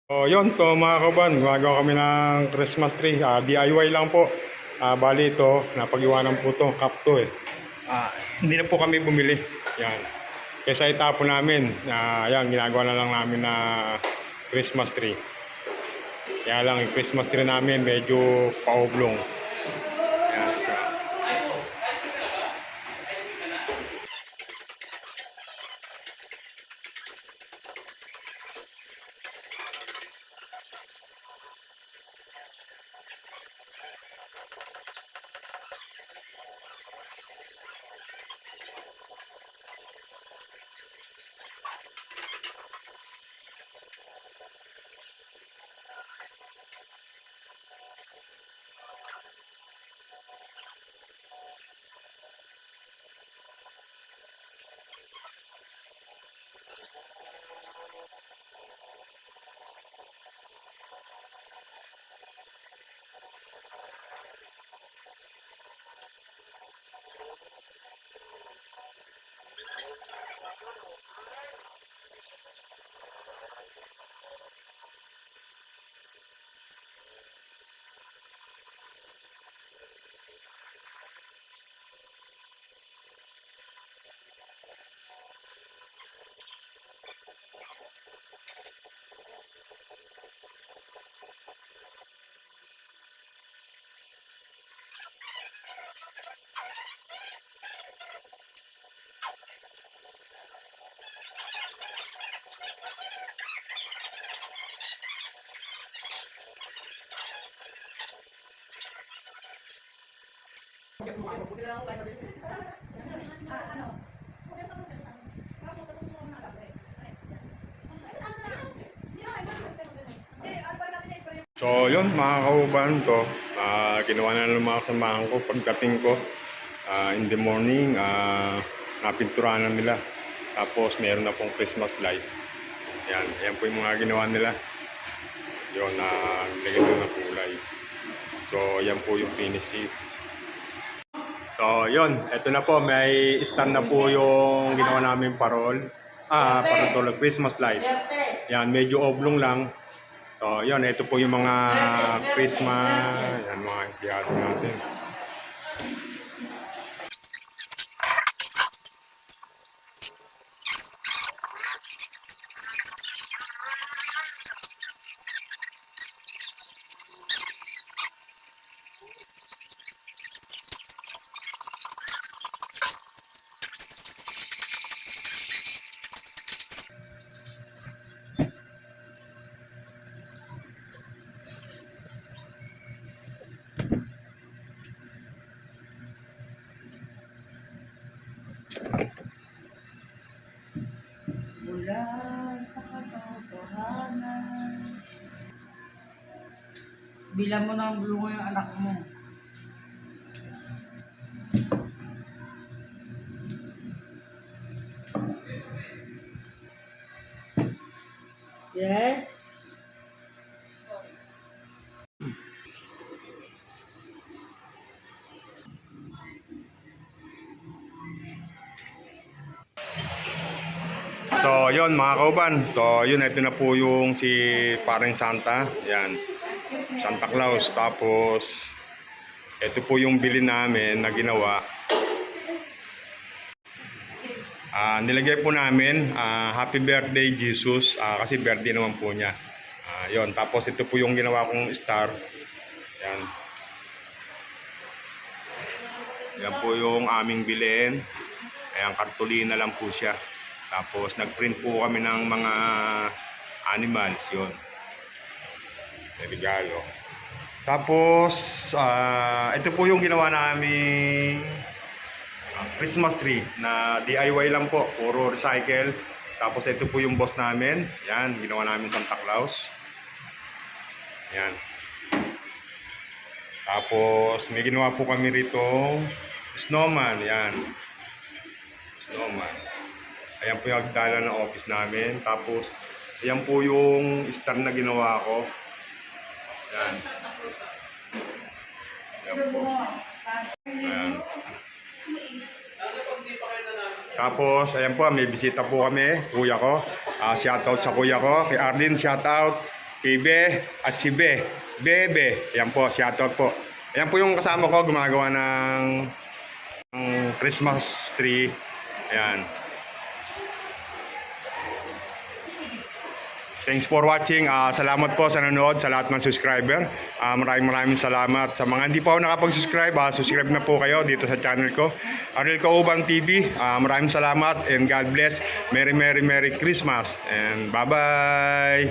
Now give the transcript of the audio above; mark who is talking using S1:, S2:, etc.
S1: Oh, yun to mga kaban, gumagawa kami ng Christmas tree. DIY lang po. Bali ito, napag-iwanan po to, cup to eh. Hindi na po kami bumili. Yan. Kesa itapon namin. Yan, ginagawa na lang namin na Christmas tree. Kaya lang, yung Christmas tree namin medyo paoblong. Yan. So yun mga kauban to, ginawa na ng mga kasamahan ko pagdating ko in the morning, napinturahan nila. Tapos meron na pong Christmas light. Yan po yung mga ginawa nila. Yun, nilagyan nila ng kulay. So yan po yung finish. So yun, eto na po, may stand na po yung ginawa namin parol. Parol to, Christmas light. Yan, medyo oblong lang. So, yun, ito po yung mga Christmas, yan mga hiyado natin.
S2: Mula sa katotohanan. Bilang mo ng bunga yung anak mo. Yes.
S1: So, yun mga kauban. So, yun, ito na po yung si Paring Santa. Yan, Santa Claus. Tapos, ito po yung bili namin na ginawa. Nilagay po namin, Happy Birthday Jesus, kasi birthday naman po niya. Yun, tapos ito po yung ginawa kong star. Yan. Yan po yung aming bilhin. Ayan, kartulina lang po siya. Tapos nagprint po kami ng mga animals, yun. Regalo. Tapos, ito po yung ginawa naming Christmas tree na DIY lang po, puro recycle. Tapos ito po yung boss namin. Yan, ginawa namin Santa Claus. Yan. Tapos may ginawa po kami rito snowman. Yan. Snowman. Ayan po yung agdala ng office namin. Tapos ayan po yung star na ginawa ko. Yan. Ayan po. Ayan. Tapos, ayan po, may bisita po kami, kuya ko. Shoutout sa kuya ko, kay Arlene, shoutout. kay Be at si Bebe. Yan po, shoutout po. Yan po yung kasama ko gumagawa ng Christmas tree. Ayan. Thanks for watching. Salamat po sa nanonood, sa lahat ng subscriber. Maraming salamat. Sa mga hindi pa ako nakapag-subscribe, subscribe na po kayo dito sa channel ko. Arnel Caubang TV. Maraming salamat and God bless. Merry Christmas. And bye-bye.